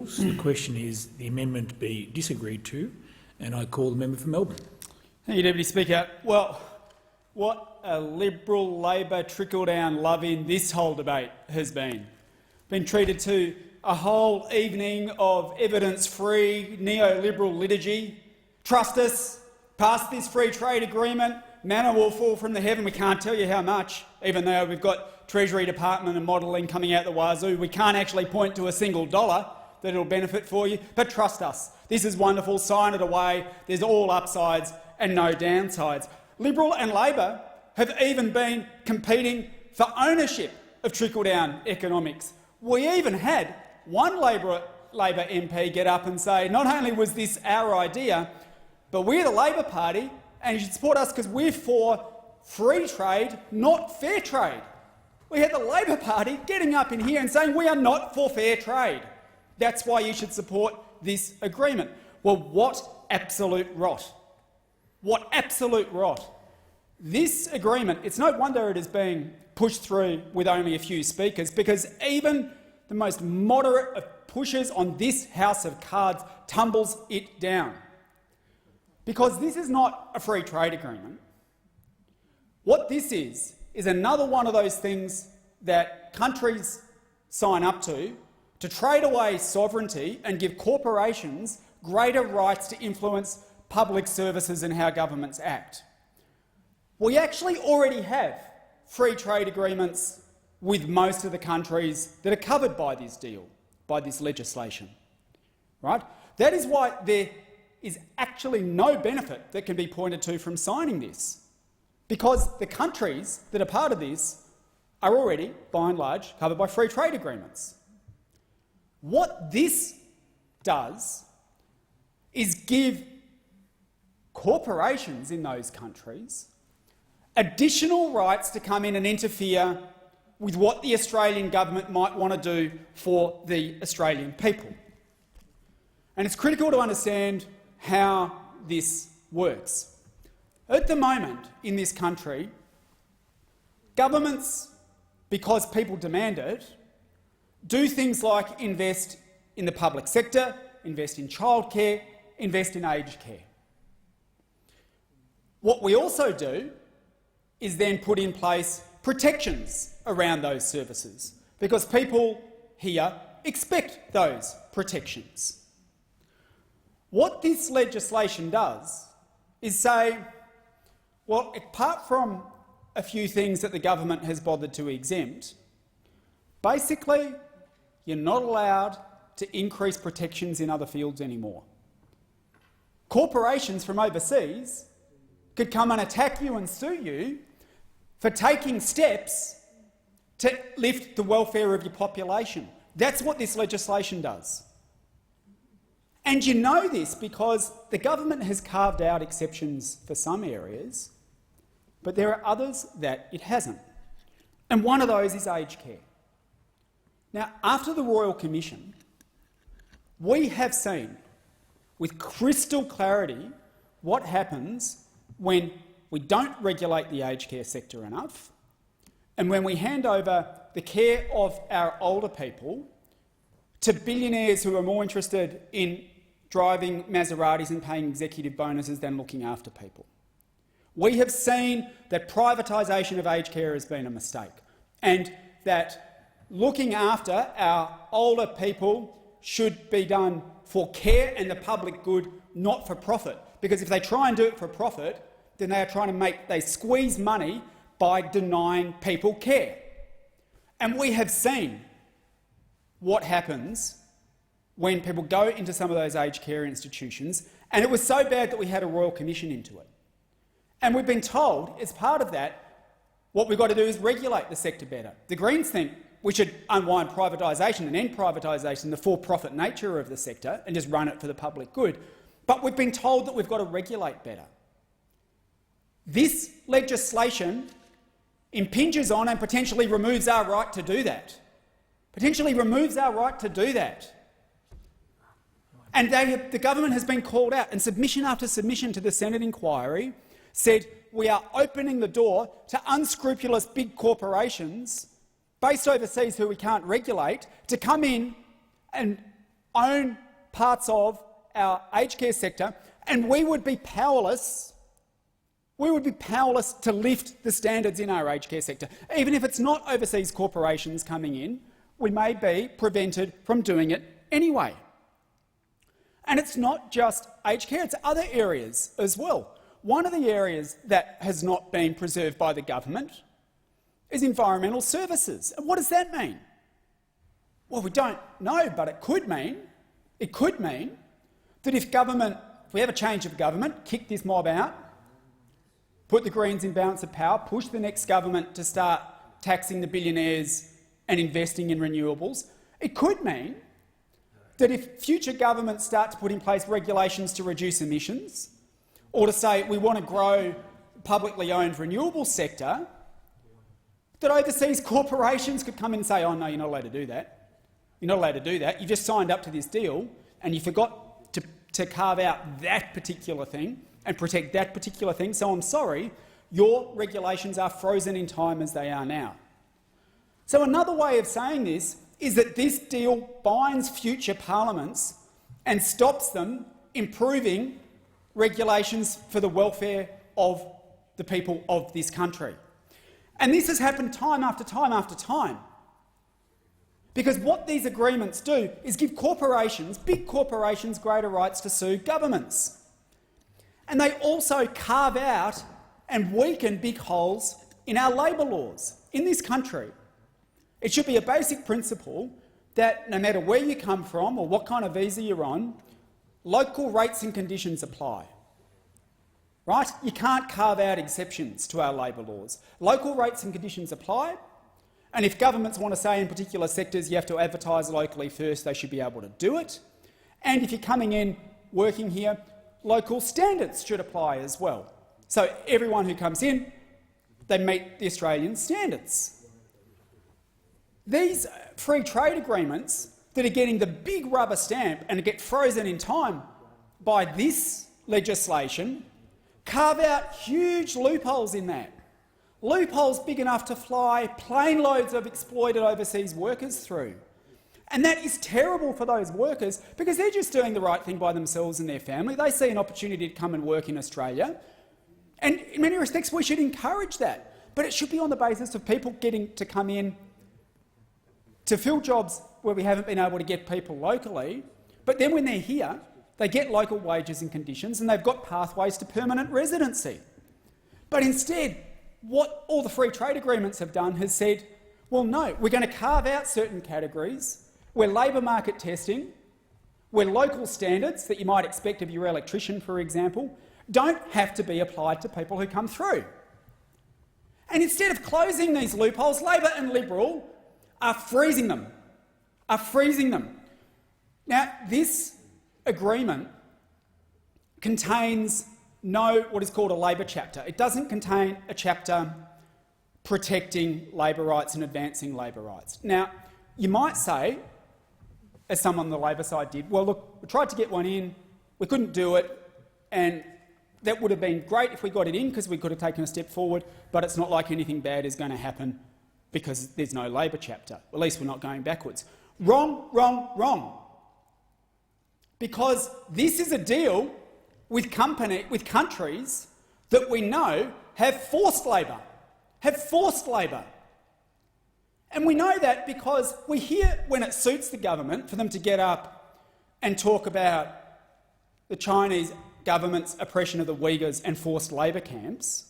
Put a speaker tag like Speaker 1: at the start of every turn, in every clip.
Speaker 1: The question is the amendment be disagreed to, and I call the member for Melbourne.
Speaker 2: Thank you, Deputy Speaker. Well, what a Liberal-Labor trickle-down love-in this whole debate has been. Been treated to a whole evening of evidence-free neoliberal liturgy. Trust us, pass this free trade agreement, manna will fall from the heaven. We can't tell you how much, even though we've got Treasury Department and modelling coming out the wazoo. We can't actually point to a single dollar that it'll benefit for you, but trust us, this is wonderful, sign it away, there's all upsides and no downsides. Liberal and Labor have even been competing for ownership of trickle-down economics. We even had one Labor MP get up and say, not only was this our idea, but we're the Labor Party and you should support us because we're for free trade, not fair trade. We had the Labor Party getting up in here and saying we are not for fair trade. That's why you should support this agreement. Well, what absolute rot. What absolute rot. This agreement, it's no wonder it is being pushed through with only a few speakers, because even the most moderate of pushers on this House of Cards tumbles it down. Because this is not a free trade agreement. What this is another one of those things that countries sign up to trade away sovereignty and give corporations greater rights to influence public services and how governments act. We actually already have free trade agreements with most of the countries that are covered by this deal, by this legislation. Right? That is why there is actually no benefit that can be pointed to from signing this, because the countries that are part of this are already, by and large, covered by free trade agreements. What this does is give corporations in those countries additional rights to come in and interfere with what the Australian government might want to do for the Australian people. And it's critical to understand how this works. At the moment in this country, governments, because people demand it, do things like invest in the public sector, invest in childcare, invest in aged care. What we also do is then put in place protections around those services, because people here expect those protections. What this legislation does is say, well, apart from a few things that the government has bothered to exempt, basically you're not allowed to increase protections in other fields anymore. Corporations from overseas could come and attack you and sue you for taking steps to lift the welfare of your population. That's what this legislation does. And you know this because the government has carved out exceptions for some areas, but there are others that it hasn't. And one of those is aged care. Now, after the Royal Commission, we have seen with crystal clarity what happens when we don't regulate the aged care sector enough and when we hand over the care of our older people to billionaires who are more interested in driving Maseratis and paying executive bonuses than looking after people. We have seen that privatisation of aged care has been a mistake, and that looking after our older people should be done for care and the public good, not for profit. Because if they try and do it for profit, then they squeeze money by denying people care. And we have seen what happens when people go into some of those aged care institutions, and it was so bad that we had a Royal Commission into it. And we've been told, as part of that, what we've got to do is regulate the sector better. The Greens think we should unwind privatisation and end privatisation, the for-profit nature of the sector, and just run it for the public good. But we've been told that we've got to regulate better. This legislation impinges on and potentially removes our right to do that. And the government has been called out, and submission after submission to the Senate inquiry said we are opening the door to unscrupulous big corporations based overseas who we can't regulate to come in and own parts of our aged care sector, and we would be powerless. We would be powerless to lift the standards in our aged care sector. Even if it's not overseas corporations coming in, we may be prevented from doing it anyway. And it's not just aged care, it's other areas as well. One of the areas that has not been preserved by the government is environmental services. And what does that mean? Well, we don't know, but it could mean that if we have a change of government, kick this mob out, put the Greens in balance of power, push the next government to start taxing the billionaires and investing in renewables, it could mean that if future governments start to put in place regulations to reduce emissions, or to say we want to grow the publicly owned renewable sector, that overseas corporations could come in and say, oh no, you're not allowed to do that. You're not allowed to do that. You just signed up to this deal and you forgot to carve out that particular thing and protect that particular thing, so I'm sorry, your regulations are frozen in time as they are now. So another way of saying this is that this deal binds future parliaments and stops them improving regulations for the welfare of the people of this country. And this has happened time after time after time. Because what these agreements do is give corporations, big corporations, greater rights to sue governments. And they also carve out and weaken big holes in our labour laws in this country. It should be a basic principle that no matter where you come from or what kind of visa you're on, local rates and conditions apply. Right? You can't carve out exceptions to our labour laws. Local rates and conditions apply, and if governments want to say in particular sectors you have to advertise locally first, they should be able to do it. And if you're coming in, working here, local standards should apply as well. So everyone who comes in, they meet the Australian standards. These free trade agreements that are getting the big rubber stamp and get frozen in time by this legislation carve out huge loopholes in that. Loopholes big enough to fly plane loads of exploited overseas workers through. And that is terrible for those workers because they're just doing the right thing by themselves and their family. They see an opportunity to come and work in Australia. And in many respects, we should encourage that. But it should be on the basis of people getting to come in to fill jobs where we haven't been able to get people locally. But then when they're here, they get local wages and conditions and they've got pathways to permanent residency. But instead, what all the free trade agreements have done has said, well, no, we're going to carve out certain categories where labour market testing, where local standards that you might expect of your electrician, for example, don't have to be applied to people who come through. And instead of closing these loopholes, Labor and Liberal are freezing them. Now, this agreement contains no what is called a labour chapter. It doesn't contain a chapter protecting labour rights and advancing labour rights. Now, you might say, as someone on the Labor side did, well, look, we tried to get one in, we couldn't do it, and that would have been great if we got it in because we could have taken a step forward, but it's not like anything bad is going to happen because there's no Labor chapter. At least we're not going backwards. Wrong. Because this is a deal with countries that we know have forced labour. And we know that because we hear when it suits the government for them to get up and talk about the Chinese government's oppression of the Uighurs and forced labour camps.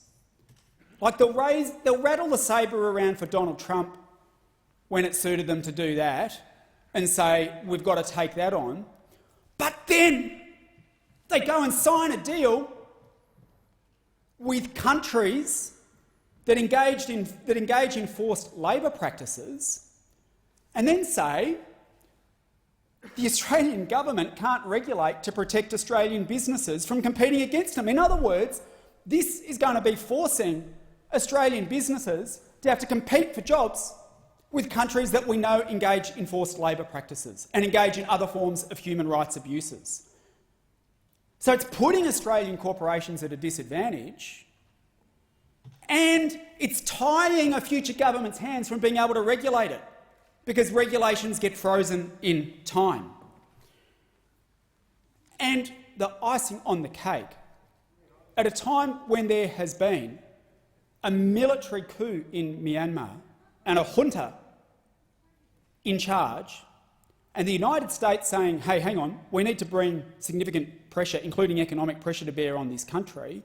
Speaker 2: Like they'll rattle the sabre around for Donald Trump when it suited them to do that and say, we've got to take that on. But then they go and sign a deal with countries that engage in forced labour practices and then say the Australian government can't regulate to protect Australian businesses from competing against them. In other words, this is going to be forcing Australian businesses to have to compete for jobs with countries that we know engage in forced labour practices and engage in other forms of human rights abuses. So it's putting Australian corporations at a disadvantage, and it's tying a future government's hands from being able to regulate it because regulations get frozen in time. And the icing on the cake, at a time when there has been a military coup in Myanmar and a junta in charge, and the United States saying, hey, hang on, we need to bring significant pressure, including economic pressure, to bear on this country,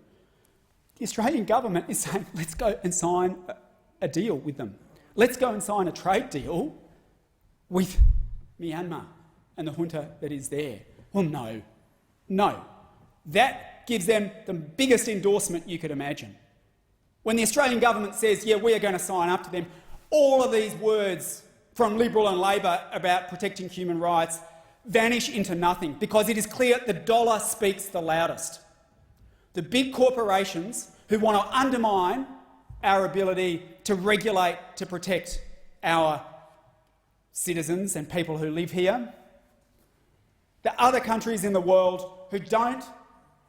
Speaker 2: the Australian government is saying, let's go and sign a deal with them. Let's go and sign a trade deal with Myanmar and the junta that is there. Well, no. No. That gives them the biggest endorsement you could imagine. When the Australian government says, yeah, we are going to sign up to them, all of these words from Liberal and Labor about protecting human rights vanish into nothing, because it is clear the dollar speaks the loudest. The big corporations who want to undermine our ability to regulate, to protect our citizens and people who live here. The other countries in the world who don't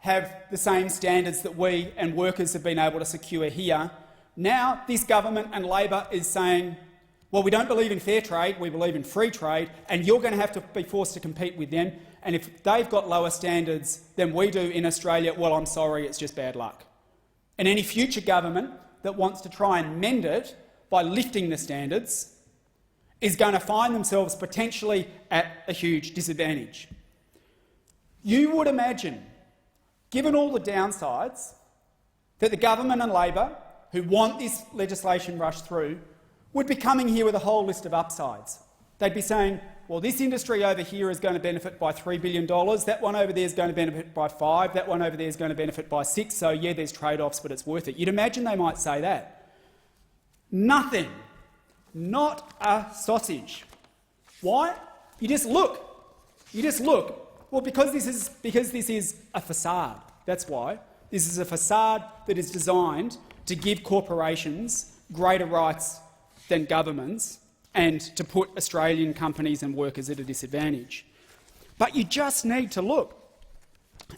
Speaker 2: have the same standards that we and workers have been able to secure here. Now this government and Labor is saying, well, we don't believe in fair trade, we believe in free trade, and you're going to have to be forced to compete with them. And if they've got lower standards than we do in Australia, well, I'm sorry, it's just bad luck. And any future government that wants to try and mend it by lifting the standards is going to find themselves potentially at a huge disadvantage. You would imagine, given all the downsides, that the government and Labor, who want this legislation rushed through, would be coming here with a whole list of upsides. They'd be saying, well, this industry over here is going to benefit by $3 billion, that one over there is going to benefit by 5, that one over there is going to benefit by 6, so yeah, there's trade-offs, but it's worth it. You'd imagine they might say that. Nothing. Not a sausage. Why? You just look. You just look. Well, because this is a facade. That's why. This is a facade that is designed to give corporations greater rights than governments and to put Australian companies and workers at a disadvantage. But you just need to look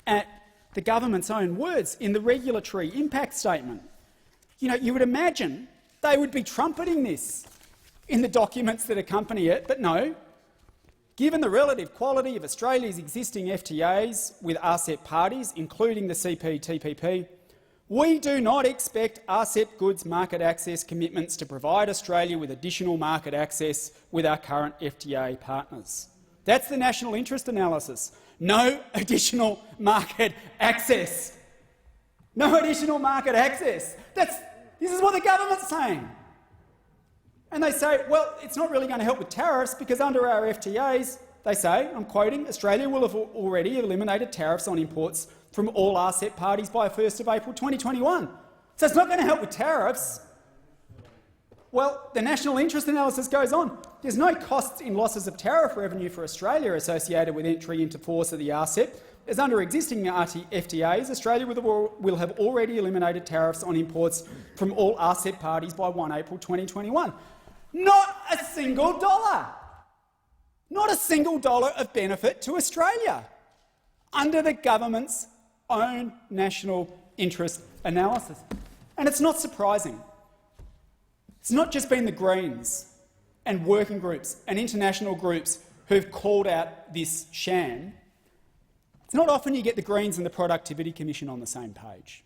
Speaker 2: at the government's own words in the regulatory impact statement. You know, you would imagine they would be trumpeting this in the documents that accompany it, but no. Given the relative quality of Australia's existing FTAs with RCEP parties, including the CPTPP, we do not expect RCEP goods market access commitments to provide Australia with additional market access with our current FTA partners. That's the national interest analysis. No additional market access. No additional market access. This is what the government's saying. And they say, well, it's not really going to help with tariffs because under our FTAs, they say, I'm quoting, Australia will have already eliminated tariffs on imports from all RCEP parties by 1st of April 2021. So it's not going to help with tariffs. Well, the national interest analysis goes on. There's no costs in losses of tariff revenue for Australia associated with entry into force of the RCEP, as under existing FTAs, Australia will have already eliminated tariffs on imports from all RCEP parties by 1 April 2021. Not a single dollar. Not a single dollar of benefit to Australia under the government's own national interest analysis. And it's not surprising. It's not just been the Greens and working groups and international groups who've called out this sham. It's not often you get the Greens and the Productivity Commission on the same page.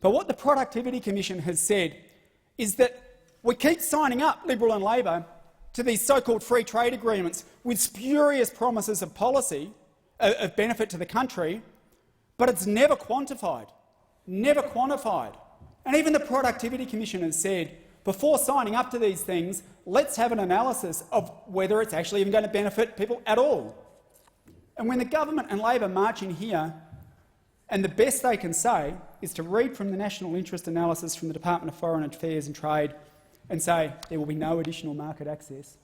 Speaker 2: But what the Productivity Commission has said is that we keep signing up, Liberal and Labor, to these so-called free trade agreements with spurious promises of policy, of benefit to the country, but it's never quantified. Never quantified. And even the Productivity Commission has said, before signing up to these things, let's have an analysis of whether it's actually even going to benefit people at all. And when the government and Labor march in here, and the best they can say is to read from the national interest analysis from the Department of Foreign Affairs and Trade and say there will be no additional market access,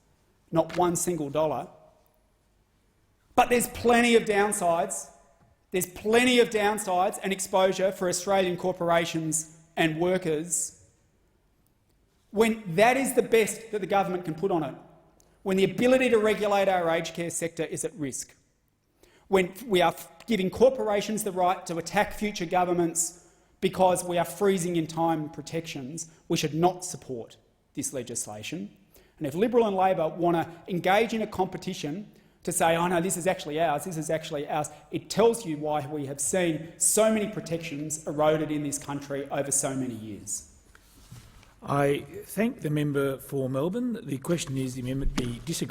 Speaker 2: not one single dollar. But there's plenty of downsides. There's plenty of downsides and exposure for Australian corporations and workers when that is the best that the government can put on it, when the ability to regulate our aged care sector is at risk, when we are giving corporations the right to attack future governments because we are freezing in time protections, we should not support this legislation. And if Liberal and Labor want to engage in a competition to say, oh no, this is actually ours, this is actually ours. It tells you why we have seen so many protections eroded in this country over so many years.
Speaker 1: I thank the member for Melbourne. The question is the amendment be disagreed